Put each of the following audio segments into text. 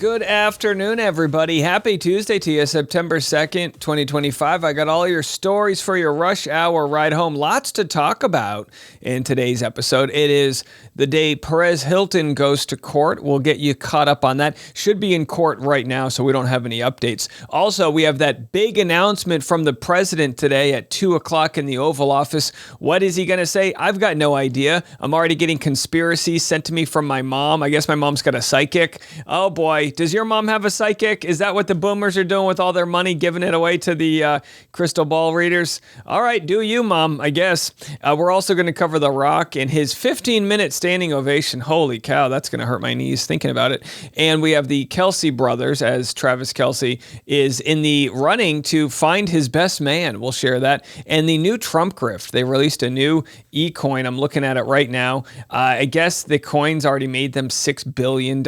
Good afternoon, everybody. Happy Tuesday to you, September 2nd, 2025. I got all your stories for your rush hour ride home. Lots to talk about in today's episode. It is the day Perez Hilton goes to court. We'll get you caught up on that. Should be in court right now, so we don't have any updates. Also, we have that big announcement from the president today at 2 o'clock in the Oval Office. What is he going to say? I've got no idea. I'm already getting conspiracies sent to me from my mom. I guess my mom's got a psychic. Oh boy, does your mom have a psychic? Is that what the boomers are doing with all their money, giving it away to the crystal ball readers? All right, do you, Mom, I guess. We're also going to cover The Rock and his 15-minute standing ovation. Holy cow, that's going to hurt my knees thinking about it. And we have the Kelce brothers, as Travis Kelce is in the running to find his best man. We'll share that. And the new Trump grift. They released a new e-coin. I'm looking at it right now. I guess the coins already made them $6 billion.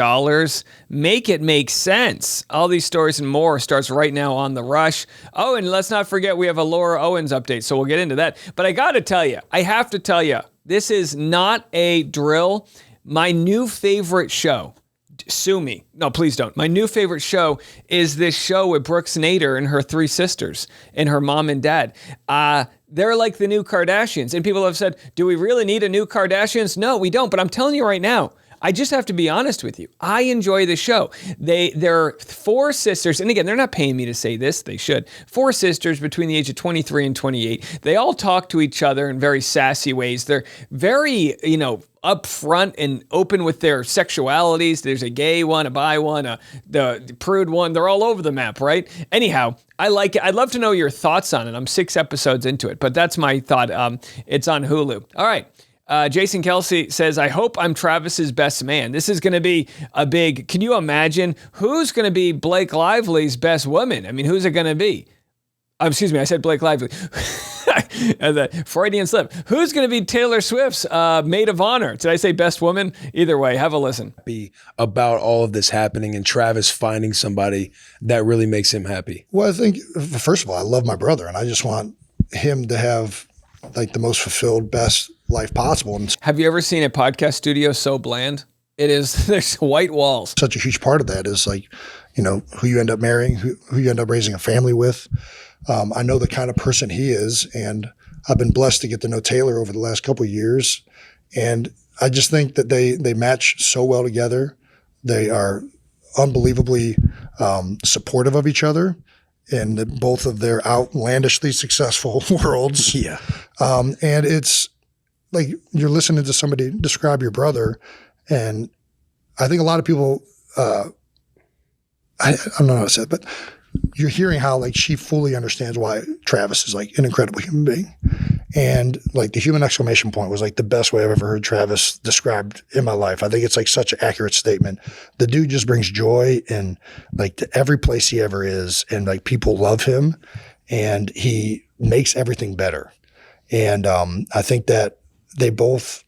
Make it make sense. All these stories and more starts right now on The Rush. Oh, and let's not forget we have a Laura Owens update, so we'll get into that. But I got to tell you, I have to tell you, this is not a drill. My new favorite show, sue me. No, please don't. My new favorite show is this show with Brooks Nader and her three sisters and her mom and dad. They're like the new Kardashians. And people have said, do we really need a new Kardashians? No, we don't. But I'm telling you right now, I just have to be honest with you. I enjoy the show. They're four sisters, and again, they're not paying me to say this. They should. Four sisters between the age of 23 and 28. They all talk to each other in very sassy ways. They're very, upfront and open with their sexualities. There's a gay one, a bi one, the prude one. They're all over the map, right? Anyhow, I like it. I'd love to know your thoughts on it. I'm 6 episodes into it, but that's my thought. It's on Hulu. All right. Jason Kelce says, I hope I'm Travis's best man. This is going to be a big, can you imagine who's going to be Blake Lively's best woman? I mean, who's it going to be? Excuse me, I said Blake Lively. The Freudian slip. Who's going to be Taylor Swift's maid of honor? Did I say best woman? Either way, have a listen. Be about all of this happening and Travis finding somebody that really makes him happy. Well, I think, first of all, I love my brother, and I just want him to have like the most fulfilled, best life possible. And have you ever seen a podcast studio so bland? It is, there's white walls. Such a huge part of that is like, who you end up marrying, who you end up raising a family with. I know the kind of person he is, and I've been blessed to get to know Taylor over the last couple of years. And I just think that they match so well together. They are unbelievably supportive of each other in both of their outlandishly successful worlds. Yeah. And it's like you're listening to somebody describe your brother, and I think a lot of people, I don't know how to say it, but you're hearing how like she fully understands why Travis is like an incredible human being. And like the human exclamation point was like the best way I've ever heard Travis described in my life. I think it's like such an accurate statement. The dude just brings joy in like to every place he ever is, and like people love him, and he makes everything better. And I think that they both,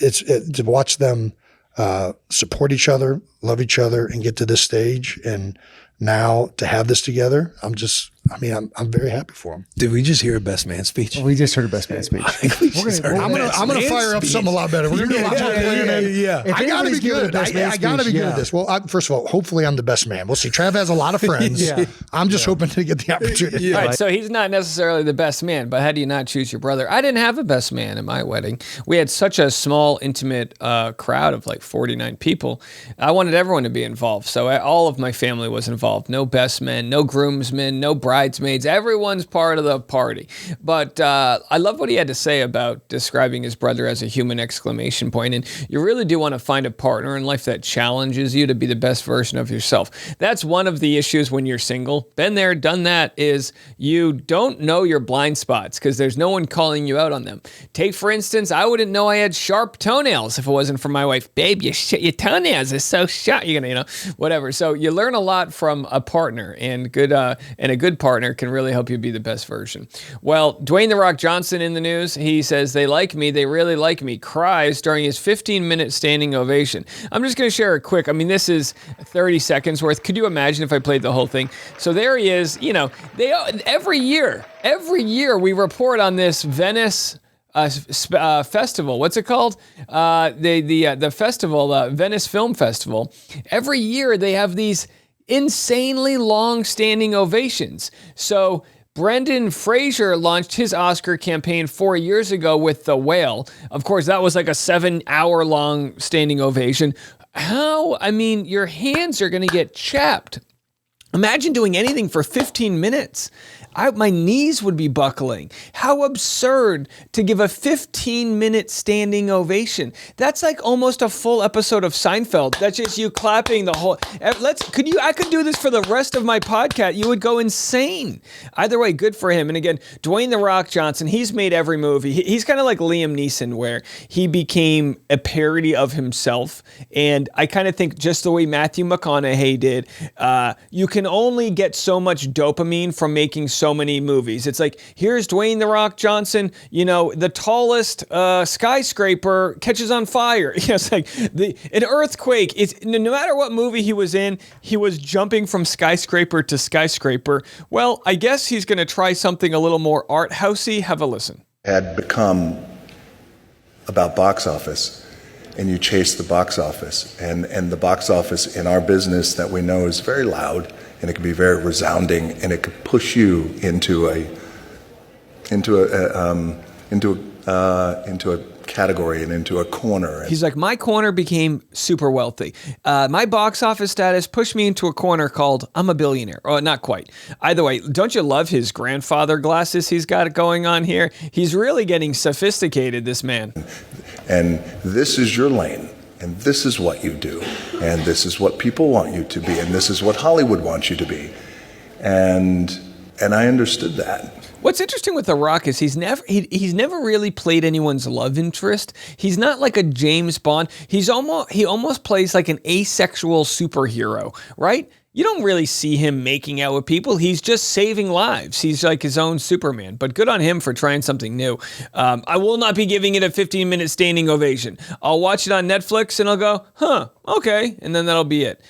to watch them support each other, love each other, and get to this stage, and now to have this together, I'm very happy for him. Did we just hear a best man speech? We just heard a best man speech. I'm gonna fire up something a lot better. We're gonna do a lot more planning. Yeah. I gotta be good. I gotta be good at this. Well, first of all, hopefully I'm the best man. We'll see. Trav has a lot of friends. I'm just hoping to get the opportunity. All right, so he's not necessarily the best man, but how do you not choose your brother? I didn't have a best man at my wedding. We had such a small, intimate crowd of like 49 people. I wanted everyone to be involved, so all of my family was involved. No best men, no groomsmen, no bridesmaids. Everyone's part of the party. But I love what he had to say about describing his brother as a human exclamation point. And you really do want to find a partner in life that challenges you to be the best version of yourself. That's one of the issues when you're single. Been there, done that, is you don't know your blind spots because there's no one calling you out on them. Take, for instance, I wouldn't know I had sharp toenails if it wasn't for my wife. Babe, your toenails are so sharp. You're going to, whatever. So you learn a lot from a partner, and a good partner can really help you be the best version. Well, Dwayne "The Rock" Johnson in the news. He says, they like me. They really like me. Cries during his 15-minute standing ovation. I'm just going to share a quick, this is 30 seconds worth. Could you imagine if I played the whole thing? So there he is. Every year we report on this Venice festival. What's it called? The festival, Venice Film Festival. Every year they have these insanely long standing ovations. So Brendan Fraser launched his Oscar campaign 4 years ago with The Whale. Of course, that was like a 7-hour long standing ovation. Your hands are going to get chapped. Imagine doing anything for 15 minutes. My knees would be buckling. How absurd to give a 15-minute standing ovation. That's like almost a full episode of Seinfeld. That's just you clapping the whole. I could do this for the rest of my podcast. You would go insane. Either way, good for him. And again, Dwayne "The Rock" Johnson, he's made every movie. He's kind of like Liam Neeson, where he became a parody of himself. And I kind of think just the way Matthew McConaughey did, you can only get so much dopamine from making so many movies. It's like, here's Dwayne "The Rock" Johnson, the tallest skyscraper catches on fire. It's like an earthquake. No matter what movie he was in, he was jumping from skyscraper to skyscraper. Well, I guess he's going to try something a little more art housey. Have a listen. Had become about box office, and you chase the box office, and the box office in our business that we know is very loud, and it can be very resounding, and it could push you into a category and into a corner. He's like, my corner became super wealthy. My box office status pushed me into a corner called I'm a billionaire. Oh, not quite. Either way, don't you love his grandfather glasses he's got going on here? He's really getting sophisticated, this man. And this is your lane. And this is what you do, and this is what people want you to be, and this is what Hollywood wants you to be, and I understood that. What's interesting with The Rock is he's never really played anyone's love interest. He's not like a James Bond. He almost plays like an asexual superhero, right? You don't really see him making out with people. He's just saving lives. He's like his own Superman. But good on him for trying something new. I will not be giving it a 15-minute standing ovation. I'll watch it on Netflix and I'll go, okay. And then that'll be it.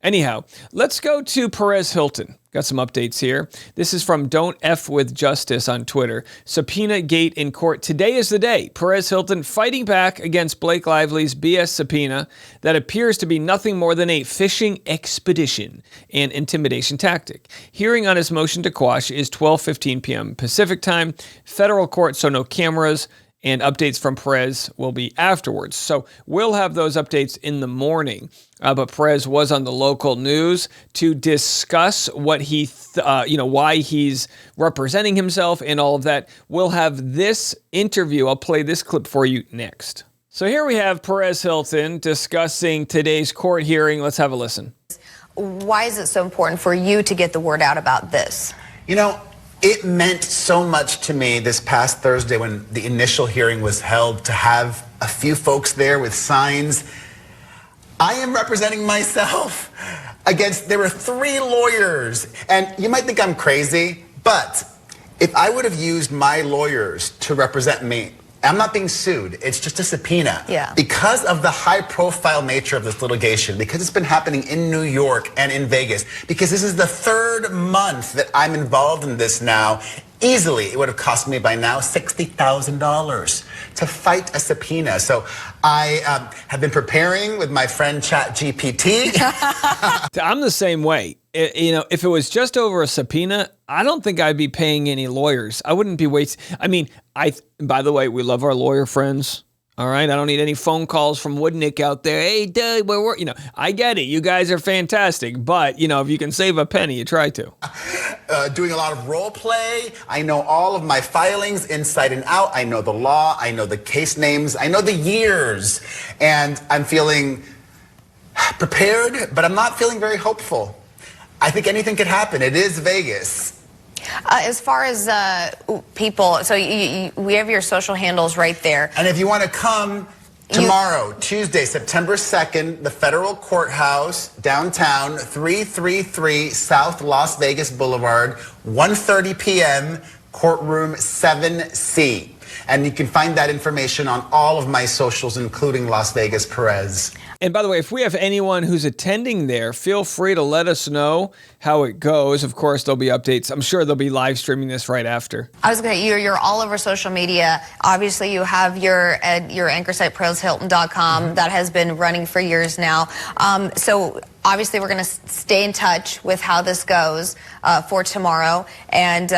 Anyhow, let's go to Perez Hilton. Got some updates here. This is from Don't F With Justice on Twitter. Subpoena gate in court. Today is the day. Perez Hilton fighting back against Blake Lively's BS subpoena that appears to be nothing more than a fishing expedition and intimidation tactic. Hearing on his motion to quash is 12:15 p.m. Pacific time. Federal court, so no cameras. And updates from Perez will be afterwards. So we'll have those updates in the morning. But Perez was on the local news to discuss what why he's representing himself and all of that. We'll have this interview. I'll play this clip for you next. So here we have Perez Hilton discussing today's court hearing. Let's have a listen. Why is it so important for you to get the word out about this? It meant so much to me this past Thursday when the initial hearing was held to have a few folks there with signs. I am representing myself there were 3 lawyers. And you might think I'm crazy, but if I would have used my lawyers to represent me, I'm not being sued. It's just a subpoena. Yeah. Because of the high-profile nature of this litigation, because it's been happening in New York and in Vegas, because this is the 3rd month that I'm involved in this now, easily it would have cost me by now $60,000 to fight a subpoena. So I have been preparing with my friend ChatGPT. I'm the same way. If it was just over a subpoena, I don't think I'd be paying any lawyers. I wouldn't be wasting. By the way, we love our lawyer friends. All right. I don't need any phone calls from Woodnick out there. Hey, Doug, I get it. You guys are fantastic. But, if you can save a penny, you try to. Doing a lot of role play. I know all of my filings inside and out. I know the law. I know the case names. I know the years. And I'm feeling prepared, but I'm not feeling very hopeful. I think anything could happen. It is Vegas. As far as people, so we have your social handles right there. And if you want to come tomorrow, Tuesday, September 2nd, the federal courthouse, downtown, 333 South Las Vegas Boulevard, 1:30 p.m., courtroom 7C. And you can find that information on all of my socials, including Las Vegas Perez. And by the way, if we have anyone who's attending there, feel free to let us know how it goes. Of course, there'll be updates. I'm sure they'll be live streaming this right after. I was going to, you're all over social media. Obviously, you have your anchor site, PerezHilton.com, that has been running for years now. So obviously, we're going to stay in touch with how this goes for tomorrow. And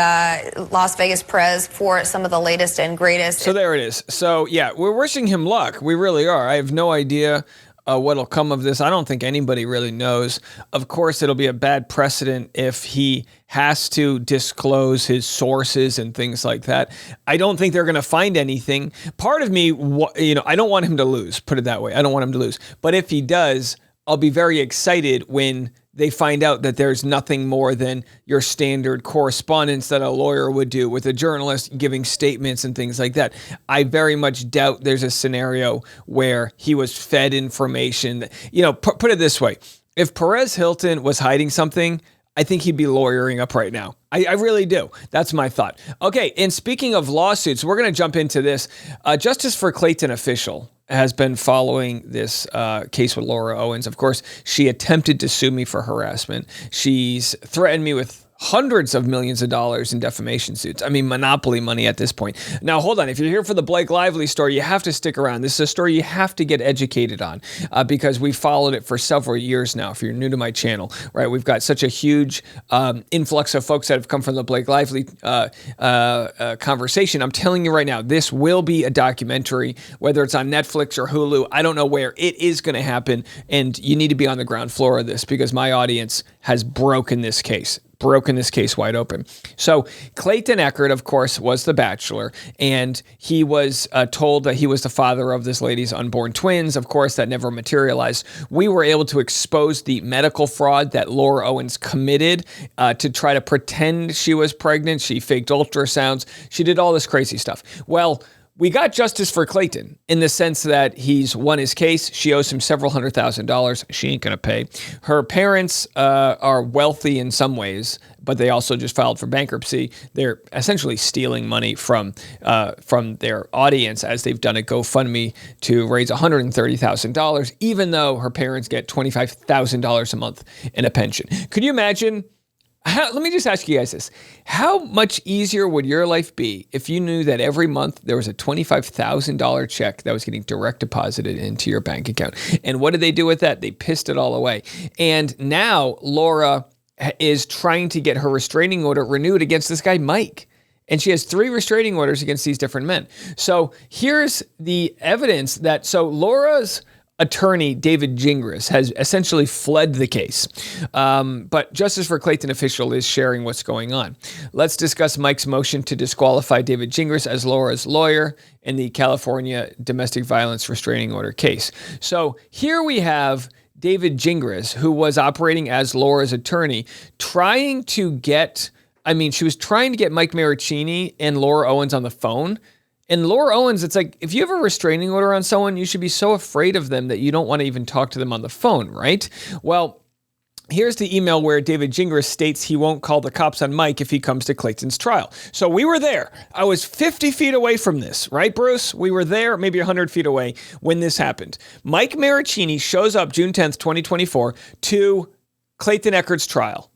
Las Vegas Perez for some of the latest and greatest. So there it is. So yeah, we're wishing him luck. We really are. I have no idea what'll come of this. I don't think anybody really knows. Of course, it'll be a bad precedent if he has to disclose his sources and things like that. I don't think they're going to find anything. Part of me, I don't want him to lose, put it that way. I don't want him to lose. But if he does, I'll be very excited when they find out that there's nothing more than your standard correspondence that a lawyer would do with a journalist giving statements and things like that. I very much doubt there's a scenario where he was fed information. Put it this way. If Perez Hilton was hiding something, I think he'd be lawyering up right now. I really do. That's my thought. Okay, and speaking of lawsuits, we're going to jump into this. Justice for Clayton official has been following this case with Laura Owens. Of course, she attempted to sue me for harassment. She's threatened me with hundreds of millions of dollars in defamation suits. I mean, monopoly money at this point. Now, hold on. If you're here for the Blake Lively story, you have to stick around. This is a story you have to get educated on because we followed it for several years now. If you're new to my channel, right? We've got such a huge influx of folks that have come from the Blake Lively conversation. I'm telling you right now, this will be a documentary, whether it's on Netflix or Hulu. I don't know where. It is going to happen, and you need to be on the ground floor of this because my audience has broken this case wide open. So Clayton Echard, of course, was the bachelor, and he was told that he was the father of this lady's unborn twins. Of course, that never materialized. We were able to expose the medical fraud that Laura Owens committed to try to pretend she was pregnant. She faked ultrasounds. She did all this crazy stuff. Well, we got justice for Clayton in the sense that he's won his case. She owes him several $100,000. She ain't going to pay. Her parents are wealthy in some ways, but they also just filed for bankruptcy. They're essentially stealing money from their audience as they've done a GoFundMe to raise $130,000, even though her parents get $25,000 a month in a pension. Could you imagine? Let me just ask you guys this. How much easier would your life be if you knew that every month there was a $25,000 check that was getting direct deposited into your bank account? And what did they do with that? They pissed it all away. And now Laura is trying to get her restraining order renewed against this guy, Mike. And she has 3 restraining orders against these different men. So here's the evidence that, Laura's attorney, David Gingras, has essentially fled the case. But Justice for Clayton official is sharing what's going on. Let's discuss Mike's motion to disqualify David Gingras as Laura's lawyer in the California domestic violence restraining order case. So here we have David Gingras, who was operating as Laura's attorney, trying to get Mike Maricini and Laura Owens on the phone. And Laura Owens, it's like, if you have a restraining order on someone, you should be so afraid of them that you don't want to even talk to them on the phone, right? Well, here's the email where David Gingras states he won't call the cops on Mike if he comes to Clayton's trial. So we were there. I was 50 feet away from this, right, Bruce? We were there, maybe 100 feet away when this happened. Mike Maricini shows up June 10th, 2024 to Clayton Echard's trial.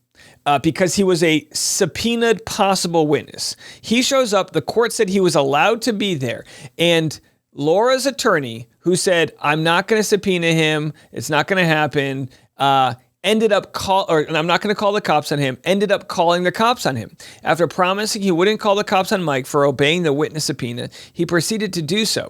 Because he was a subpoenaed possible witness. He shows up, the court said he was allowed to be there, and Laura's attorney, who said, I'm not going to subpoena him, it's not going to happen, I'm not going to call the cops on him, ended up calling the cops on him. After promising he wouldn't call the cops on Mike for obeying the witness subpoena, he proceeded to do so.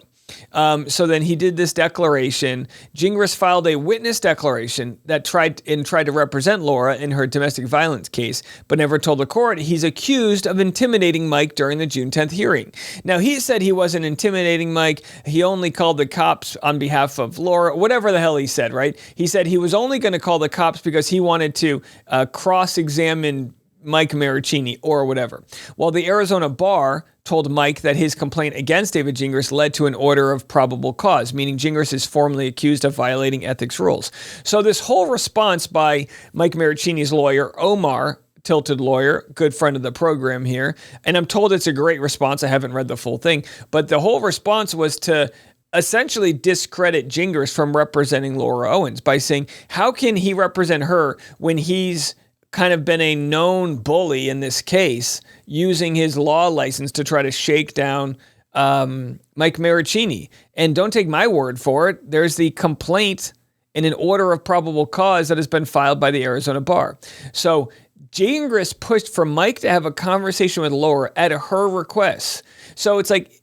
So then he did this declaration. Gingras filed a witness declaration that tried to represent Laura in her domestic violence case, but never told the court he's accused of intimidating Mike during the June 10th hearing. Now, he said he wasn't intimidating Mike. He only called the cops on behalf of Laura, whatever the hell he said, right? He said he was only going to call the cops because he wanted to cross-examine Mike Maricini or whatever. While the Arizona bar told Mike that his complaint against David Gingras led to an order of probable cause, meaning Gingras is formally accused of violating ethics rules. So this whole response by Mike Maricini's lawyer, Omar, Tilted lawyer, good friend of the program here, and I'm told it's a great response. I haven't read the full thing, but the whole response was to essentially discredit Gingras from representing Laura Owens by saying, how can he represent her when he's kind of been a known bully in this case, using his law license to try to shake down Mike Maricini? And don't take my word for it. There's the complaint in an order of probable cause that has been filed by the Arizona bar. So Gingras pushed for Mike to have a conversation with Laura at her request. So it's like,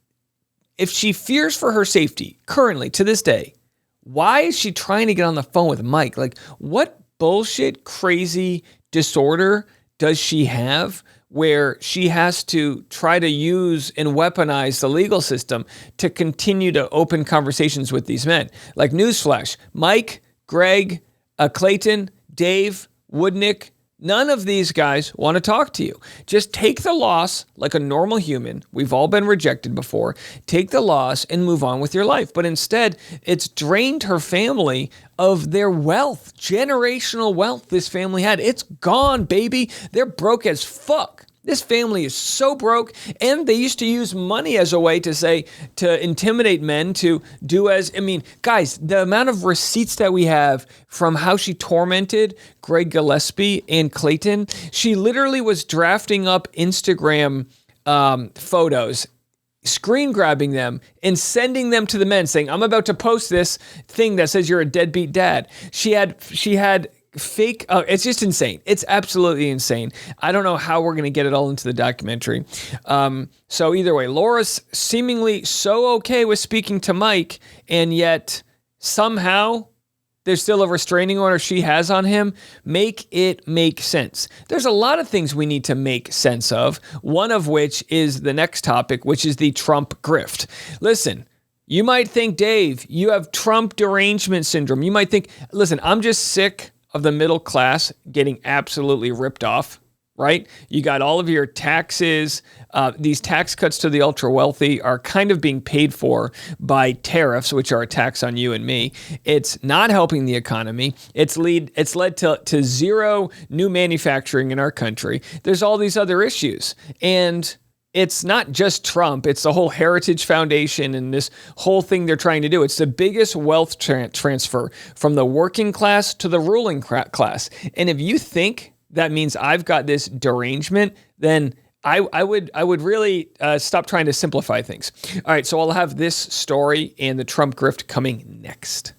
if she fears for her safety currently to this day, why is she trying to get on the phone with Mike? Like, what bullshit, crazy disorder does she have where she has to try to use and weaponize the legal system to continue to open conversations with these men? Like, newsflash, Mike, Greg, Clayton, Dave, Woodnick, none of these guys want to talk to you. Just take the loss like a normal human. We've all been rejected before. Take the loss and move on with your life. But instead, it's drained her family of their wealth, generational wealth this family had. It's gone, baby. They're broke as fuck. This family is so broke, and they used to use money as a way to intimidate men to do guys, the amount of receipts that we have from how she tormented Greg Gillespie and Clayton, she literally was drafting up Instagram photos, screen grabbing them and sending them to the men saying, I'm about to post this thing that says you're a deadbeat dad. She had fake, it's just insane. It's absolutely insane. I don't know how we're going to get it all into the documentary. So either way, Laura's seemingly so okay with speaking to Mike, and yet somehow there's still a restraining order she has on him. Make it make sense. There's a lot of things we need to make sense of, one of which is the next topic, which is the Trump grift. Listen, you might think, Dave, you have Trump derangement syndrome. You might think, listen, I'm just sick of the middle class getting absolutely ripped off, right? You got all of your taxes. These tax cuts to the ultra wealthy are kind of being paid for by tariffs, which are a tax on you and me. It's not helping the economy. It's led to zero new manufacturing in our country. There's all these other issues. And it's not just Trump. It's the whole Heritage Foundation and this whole thing they're trying to do. It's the biggest wealth transfer from the working class to the ruling class. And if you think that means I've got this derangement, then I would really stop trying to simplify things. All right, so I'll have this story and the Trump grift coming next.